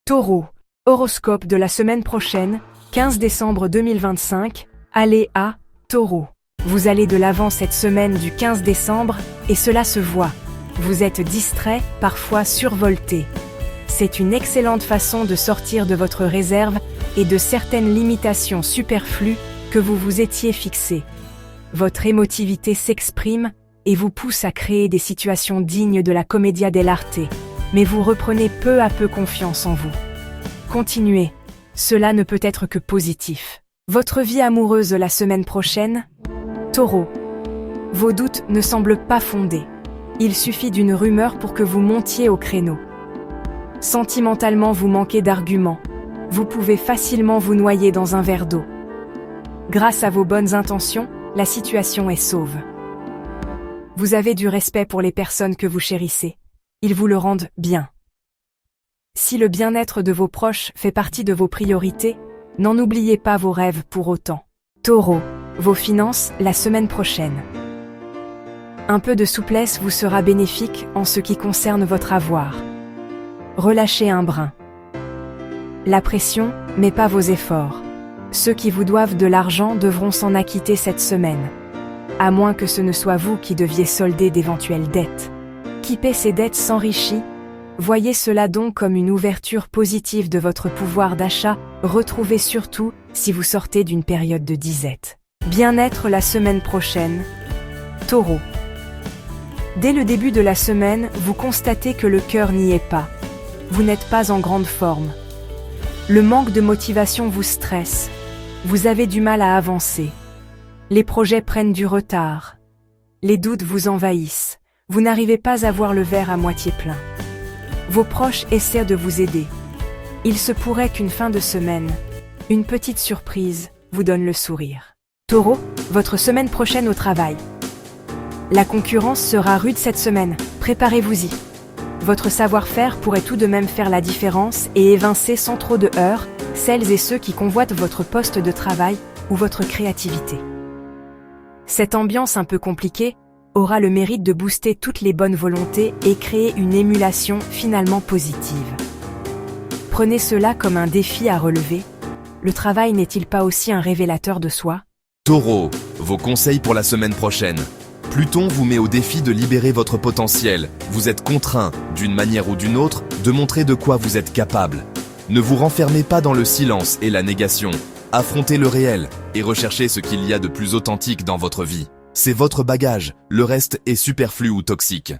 Taureau, horoscope de la semaine prochaine, 15 décembre 2025, allez à Taureau. Vous allez de l'avant cette semaine du 15 décembre, et cela se voit. Vous êtes distrait, parfois survolté. C'est une excellente façon de sortir de votre réserve et de certaines limitations superflues que vous vous étiez fixées. Votre émotivité s'exprime et vous pousse à créer des situations dignes de la commedia dell'arte, mais vous reprenez peu à peu confiance en vous. Continuez, cela ne peut être que positif. Votre vie amoureuse la semaine prochaine? Taureau. Vos doutes ne semblent pas fondés. Il suffit d'une rumeur pour que vous montiez au créneau. Sentimentalement, vous manquez d'arguments. Vous pouvez facilement vous noyer dans un verre d'eau. Grâce à vos bonnes intentions, la situation est sauve. Vous avez du respect pour les personnes que vous chérissez. Ils vous le rendent bien. Si le bien-être de vos proches fait partie de vos priorités, n'en oubliez pas vos rêves pour autant. Taureau, vos finances la semaine prochaine. Un peu de souplesse vous sera bénéfique en ce qui concerne votre avoir. Relâchez un brin. La pression, mais pas vos efforts. Ceux qui vous doivent de l'argent devront s'en acquitter cette semaine. À moins que ce ne soit vous qui deviez solder d'éventuelles dettes. Qui paie ses dettes s'enrichit. Voyez cela donc comme une ouverture positive de votre pouvoir d'achat, retrouvée surtout si vous sortez d'une période de disette. Bien-être la semaine prochaine. Taureau. Dès le début de la semaine, vous constatez que le cœur n'y est pas. Vous n'êtes pas en grande forme. Le manque de motivation vous stresse. Vous avez du mal à avancer. Les projets prennent du retard. Les doutes vous envahissent. Vous n'arrivez pas à voir le verre à moitié plein. Vos proches essaient de vous aider. Il se pourrait qu'une fin de semaine, une petite surprise, vous donne le sourire. Taureau, votre semaine prochaine au travail. La concurrence sera rude cette semaine, préparez-vous-y. Votre savoir-faire pourrait tout de même faire la différence et évincer sans trop de heurts celles et ceux qui convoitent votre poste de travail ou votre créativité. Cette ambiance un peu compliquée aura le mérite de booster toutes les bonnes volontés et créer une émulation finalement positive. Prenez cela comme un défi à relever. Le travail n'est-il pas aussi un révélateur de soi? Taureau, vos conseils pour la semaine prochaine. Pluton vous met au défi de libérer votre potentiel. Vous êtes contraint, d'une manière ou d'une autre, de montrer de quoi vous êtes capable. Ne vous renfermez pas dans le silence et la négation. Affrontez le réel et recherchez ce qu'il y a de plus authentique dans votre vie. C'est votre bagage, le reste est superflu ou toxique.